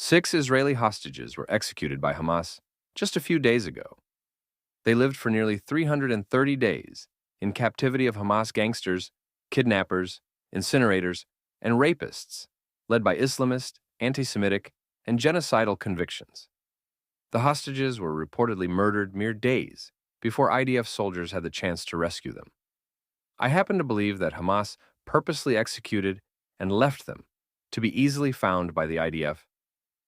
6 Israeli hostages were executed by Hamas just a few days ago. They lived for nearly 330 days in captivity of Hamas gangsters, kidnappers, incinerators, and rapists, led by Islamist, anti-Semitic, and genocidal convictions. The hostages were reportedly murdered mere days before IDF soldiers had the chance to rescue them. I happen to believe that Hamas purposely executed and left them to be easily found by the IDF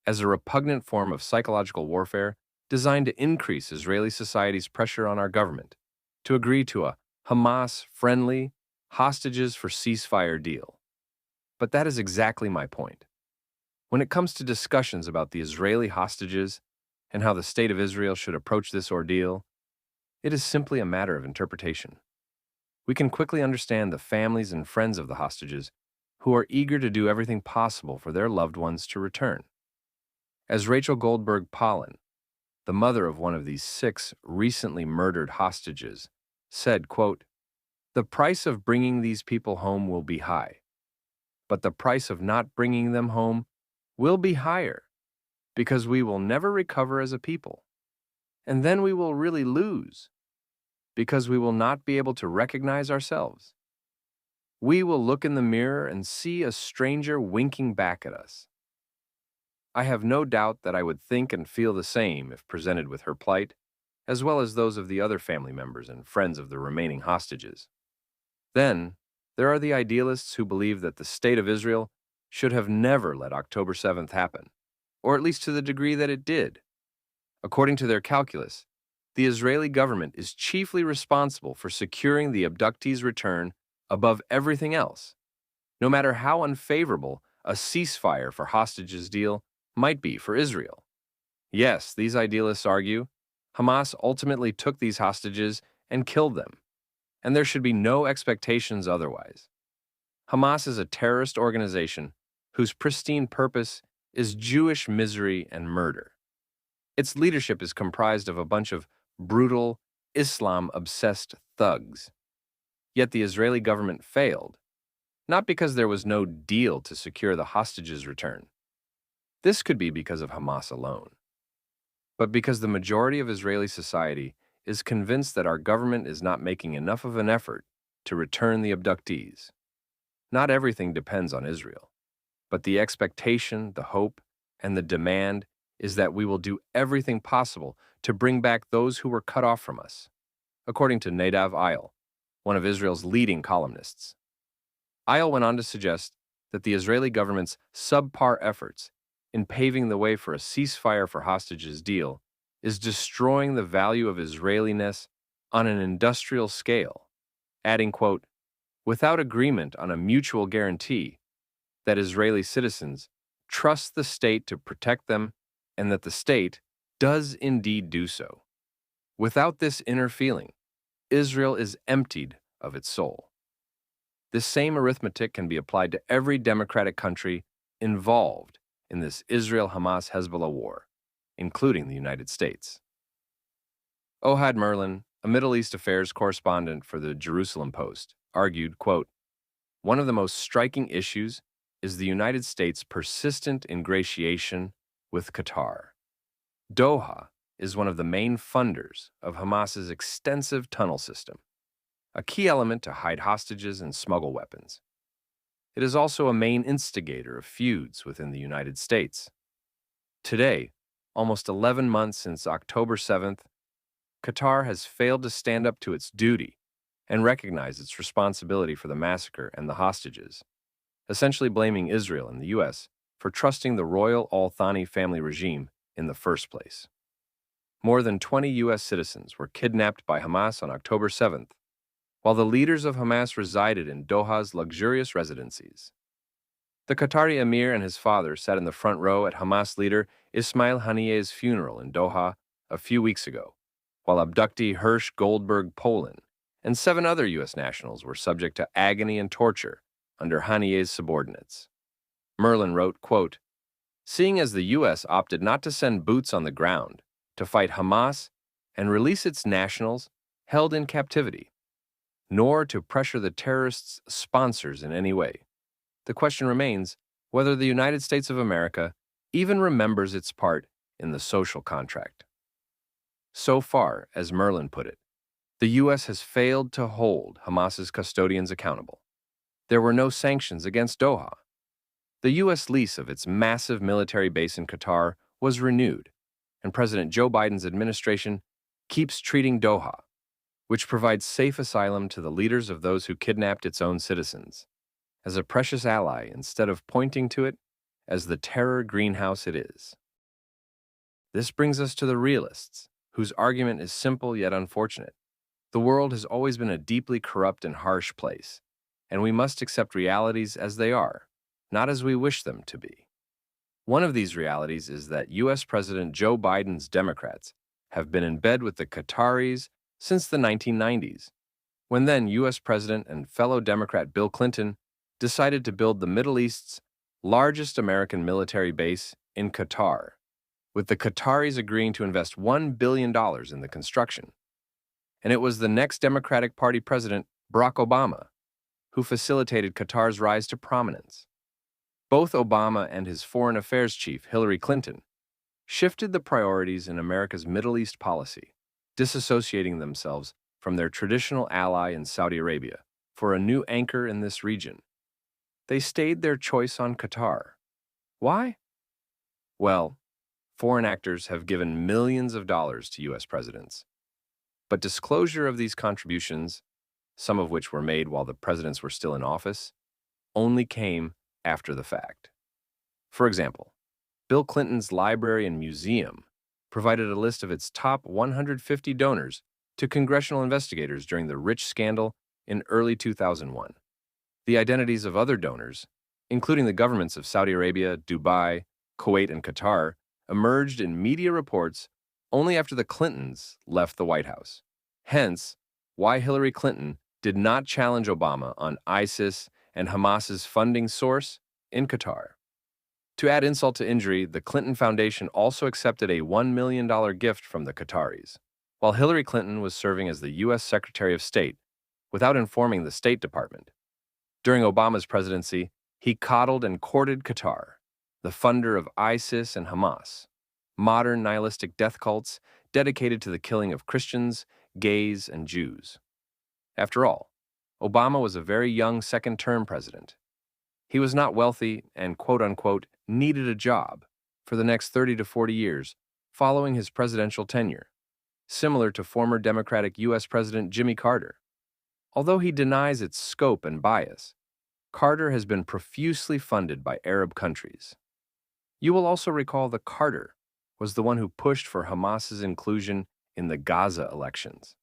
as a repugnant form of psychological warfare designed to increase Israeli society's pressure on our government to agree to a Hamas-friendly, hostages for ceasefire deal. But that is exactly my point. When it comes to discussions about the Israeli hostages and how the State of Israel should approach this ordeal, it is simply a matter of interpretation. We can quickly understand the families and friends of the hostages who are eager to do everything possible for their loved ones to return. As Rachel Goldberg-Pollen, the mother of one of these 6 recently murdered hostages, said, quote, "The price of bringing these people home will be high, but the price of not bringing them home will be higher because we will never recover as a people. And then we will really lose because we will not be able to recognize ourselves. We will look in the mirror and see a stranger winking back at us." I have no doubt that I would think and feel the same if presented with her plight, as well as those of the other family members and friends of the remaining hostages. Then, there are the idealists who believe that the State of Israel should have never let October 7th happen, or at least to the degree that it did. According to their calculus, the Israeli government is chiefly responsible for securing the abductees' return above everything else, no matter how unfavorable a ceasefire for hostages deal might be for Israel. Yes, these idealists argue, Hamas ultimately took these hostages and killed them, and there should be no expectations otherwise. Hamas is a terrorist organization whose pristine purpose is Jewish misery and murder. Its leadership is comprised of a bunch of brutal, Islam-obsessed thugs. Yet the Israeli government failed, not because there was no deal to secure the hostages' return. This could be because of Hamas alone, but because the majority of Israeli society is convinced that our government is not making enough of an effort to return the abductees. Not everything depends on Israel, but the expectation, the hope, and the demand is that we will do everything possible to bring back those who were cut off from us, according to Nadav Eyal, one of Israel's leading columnists. Eyal went on to suggest that the Israeli government's subpar efforts in paving the way for a ceasefire for hostages deal is destroying the value of Israeliness on an industrial scale, adding, quote, "Without agreement on a mutual guarantee that Israeli citizens trust the state to protect them and that the state does indeed do so. Without this inner feeling, Israel is emptied of its soul." This same arithmetic can be applied to every democratic country involved in this Israel-Hamas-Hezbollah war, including the United States. Ohad Merlin, a Middle East affairs correspondent for the Jerusalem Post, argued, quote, "One of the most striking issues is the United States' persistent ingratiation with Qatar. Doha is one of the main funders of Hamas's extensive tunnel system, a key element to hide hostages and smuggle weapons. It is also a main instigator of feuds within the United States. Today, almost 11 months since October 7th, Qatar has failed to stand up to its duty and recognize its responsibility for the massacre and the hostages, essentially blaming Israel and the U.S. for trusting the royal al-Thani family regime in the first place. More than 20 U.S. citizens were kidnapped by Hamas on October 7th, while the leaders of Hamas resided in Doha's luxurious residencies. The Qatari emir and his father sat in the front row at Hamas leader Ismail Haniyeh's funeral in Doha a few weeks ago, while abductee Hirsch Goldberg-Polin and 7 other U.S. nationals were subject to agony and torture under Haniyeh's subordinates. Merlin wrote, quote, "Seeing as the U.S. opted not to send boots on the ground to fight Hamas and release its nationals held in captivity, nor to pressure the terrorists' sponsors in any way, the question remains whether the United States of America even remembers its part in the social contract. So far, as Merlin put it, the U.S. has failed to hold Hamas's custodians accountable. There were no sanctions against Doha. The U.S. lease of its massive military base in Qatar was renewed, and President Joe Biden's administration keeps treating Doha, which provides safe asylum to the leaders of those who kidnapped its own citizens, as a precious ally instead of pointing to it as the terror greenhouse it is. This brings us to the realists, whose argument is simple yet unfortunate. The world has always been a deeply corrupt and harsh place, and we must accept realities as they are, not as we wish them to be. One of these realities is that U.S. President Joe Biden's Democrats have been in bed with the Qataris since the 1990s, when then U.S. President and fellow Democrat Bill Clinton decided to build the Middle East's largest American military base in Qatar, with the Qataris agreeing to invest $1 billion in the construction. And it was the next Democratic Party president, Barack Obama, who facilitated Qatar's rise to prominence. Both Obama and his foreign affairs chief, Hillary Clinton, shifted the priorities in America's Middle East policy, disassociating themselves from their traditional ally in Saudi Arabia for a new anchor in this region. They stayed their choice on Qatar. Why? Well, foreign actors have given millions of dollars to U.S. presidents. But disclosure of these contributions, some of which were made while the presidents were still in office, only came after the fact. For example, Bill Clinton's library and museum provided a list of its top 150 donors to congressional investigators during the Rich scandal in early 2001. The identities of other donors, including the governments of Saudi Arabia, Dubai, Kuwait, and Qatar, emerged in media reports only after the Clintons left the White House. Hence, why Hillary Clinton did not challenge Obama on ISIS and Hamas's funding source in Qatar. To add insult to injury, the Clinton Foundation also accepted a $1 million gift from the Qataris, while Hillary Clinton was serving as the U.S. Secretary of State without informing the State Department. During Obama's presidency, he coddled and courted Qatar, the funder of ISIS and Hamas, modern nihilistic death cults dedicated to the killing of Christians, gays, and Jews. After all, Obama was a very young second-term president. He was not wealthy and, quote-unquote, needed a job for the next 30 to 40 years following his presidential tenure, similar to former Democratic U.S. President Jimmy Carter. Although he denies its scope and bias, Carter has been profusely funded by Arab countries. You will also recall that Carter was the one who pushed for Hamas's inclusion in the Gaza elections.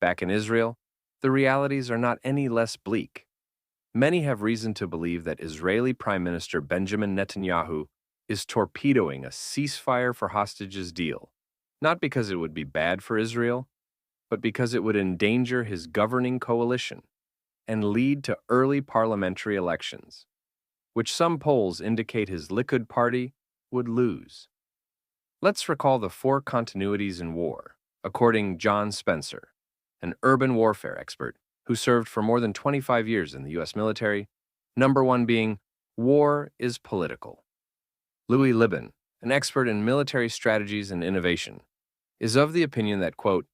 Back in Israel, the realities are not any less bleak. Many have reason to believe that Israeli Prime Minister Benjamin Netanyahu is torpedoing a ceasefire for hostages deal, not because it would be bad for Israel, but because it would endanger his governing coalition and lead to early parliamentary elections, which some polls indicate his Likud party would lose. Let's recall the four continuities in war, according John Spencer, an urban warfare expert who served for more than 25 years in the U.S. military, number one being, war is political. Louis Libin, an expert in military strategies and innovation, is of the opinion that, quote,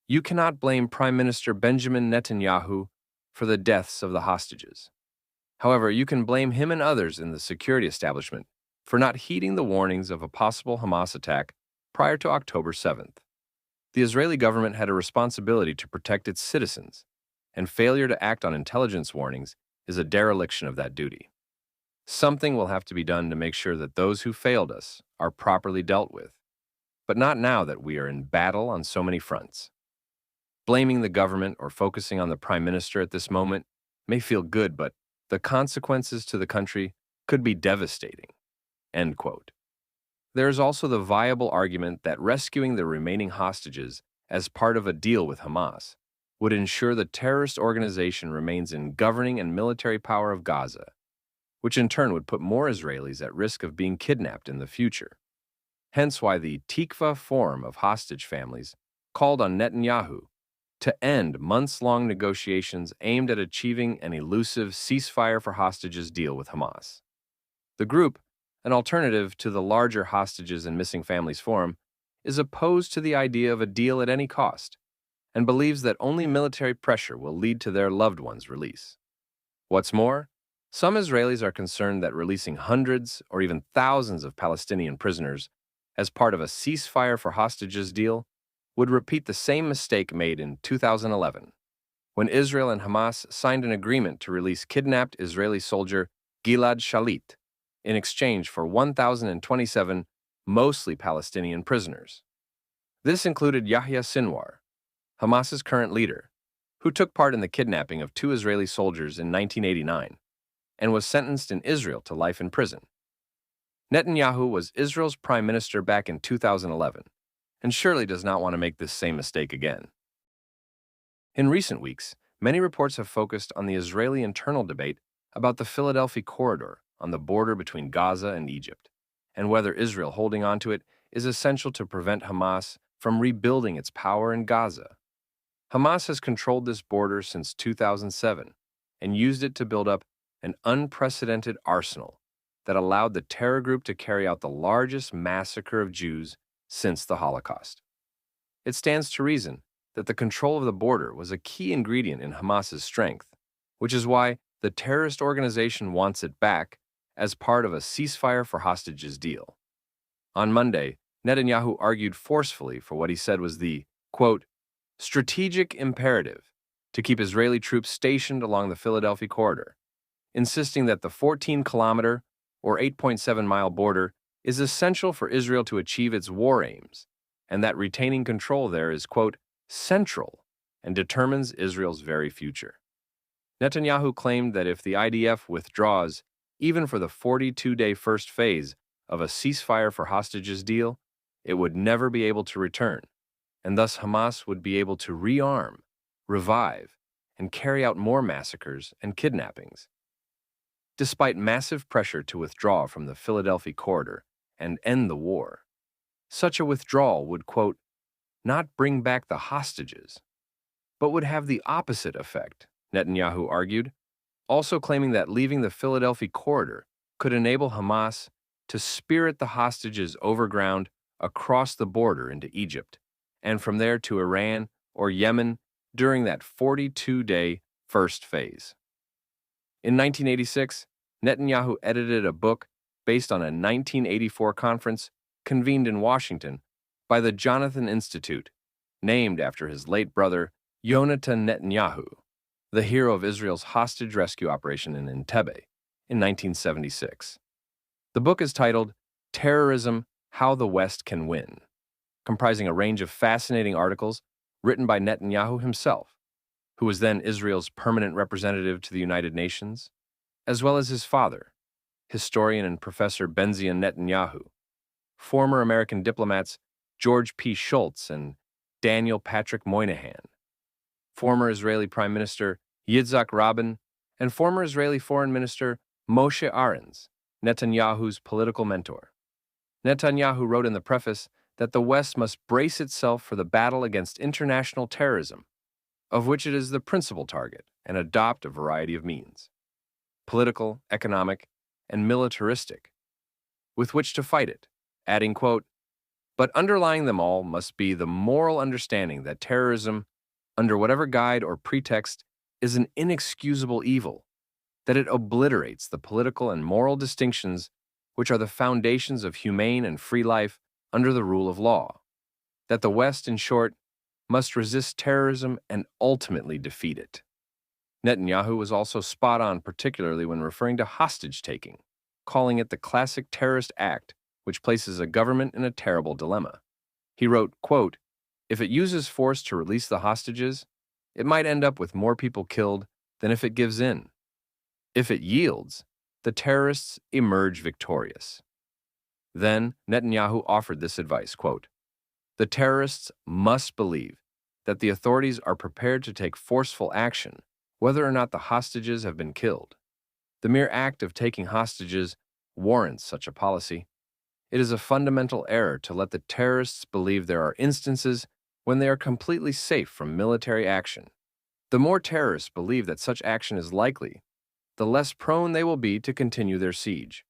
you cannot blame Prime Minister Benjamin Netanyahu for the deaths of the hostages. However, you can blame him and others in the security establishment for not heeding the warnings of a possible Hamas attack prior to October 7th. The Israeli government had a responsibility to protect its citizens, and failure to act on intelligence warnings is a dereliction of that duty. Something will have to be done to make sure that those who failed us are properly dealt with, but not now that we are in battle on so many fronts. Blaming the government or focusing on the prime minister at this moment may feel good, but the consequences to the country could be devastating. End quote. There is also the viable argument that rescuing the remaining hostages as part of a deal with Hamas would ensure the terrorist organization remains in governing and military power of Gaza, which in turn would put more Israelis at risk of being kidnapped in the future. Hence why the Tikva Forum of hostage families called on Netanyahu to end months-long negotiations aimed at achieving an elusive ceasefire for hostages deal with Hamas. The group, an alternative to the larger hostages and missing families forum, is opposed to the idea of a deal at any cost and believes that only military pressure will lead to their loved ones' release. What's more, some Israelis are concerned that releasing hundreds or even thousands of Palestinian prisoners as part of a ceasefire for hostages deal would repeat the same mistake made in 2011, when Israel and Hamas signed an agreement to release kidnapped Israeli soldier Gilad Shalit in exchange for 1,027 mostly Palestinian prisoners. This included Yahya Sinwar, Hamas's current leader, who took part in the kidnapping of 2 Israeli soldiers in 1989 and was sentenced in Israel to life in prison. Netanyahu was Israel's prime minister back in 2011 and surely does not want to make this same mistake again. In recent weeks, many reports have focused on the Israeli internal debate about the Philadelphia corridor on the border between Gaza and Egypt, and whether Israel holding onto it is essential to prevent Hamas from rebuilding its power in Gaza. Hamas has controlled this border since 2007 and used it to build up an unprecedented arsenal that allowed the terror group to carry out the largest massacre of Jews since the Holocaust. It stands to reason that the control of the border was a key ingredient in Hamas's strength, which is why the terrorist organization wants it back as part of a ceasefire for hostages deal. On Monday, Netanyahu argued forcefully for what he said was the, quote, strategic imperative to keep Israeli troops stationed along the Philadelphia corridor, insisting that the 14-kilometer or 8.7-mile border is essential for Israel to achieve its war aims, and that retaining control there is, quote, central and determines Israel's very future. Netanyahu claimed that if the IDF withdraws even for the 42-day first phase of a ceasefire for hostages deal, it would never be able to return, and thus Hamas would be able to rearm, revive, and carry out more massacres and kidnappings. Despite massive pressure to withdraw from the Philadelphia corridor and end the war, such a withdrawal would, quote, not bring back the hostages, but would have the opposite effect, Netanyahu argued, also claiming that leaving the Philadelphia corridor could enable Hamas to spirit the hostages overground across the border into Egypt, and from there to Iran or Yemen during that 42-day first phase. In 1986, Netanyahu edited a book based on a 1984 conference convened in Washington by the Jonathan Institute, named after his late brother, Yonatan Netanyahu, the hero of Israel's hostage rescue operation in Entebbe in 1976. The book is titled Terrorism: How the West Can Win, comprising a range of fascinating articles written by Netanyahu himself, who was then Israel's permanent representative to the United Nations, as well as his father, historian and professor Benzion Netanyahu, former American diplomats George P. Shultz and Daniel Patrick Moynihan, former Israeli Prime Minister Yitzhak Rabin, and former Israeli Foreign Minister Moshe Ahrens, Netanyahu's political mentor. Netanyahu wrote in the preface that the West must brace itself for the battle against international terrorism, of which it is the principal target, and adopt a variety of means, political, economic, and militaristic, with which to fight it, adding, quote, but underlying them all must be the moral understanding that terrorism, under whatever guide or pretext, is an inexcusable evil, that it obliterates the political and moral distinctions which are the foundations of humane and free life under the rule of law, that the West, in short, must resist terrorism and ultimately defeat it. Netanyahu was also spot on, particularly when referring to hostage-taking, calling it the classic terrorist act which places a government in a terrible dilemma. He wrote, quote, if it uses force to release the hostages, it might end up with more people killed than if it gives in. If it yields, the terrorists emerge victorious. Then Netanyahu offered this advice, quote, the terrorists must believe that the authorities are prepared to take forceful action, whether or not the hostages have been killed. The mere act of taking hostages warrants such a policy. It is a fundamental error to let the terrorists believe there are instances when they are completely safe from military action. The more terrorists believe that such action is likely, the less prone they will be to continue their siege.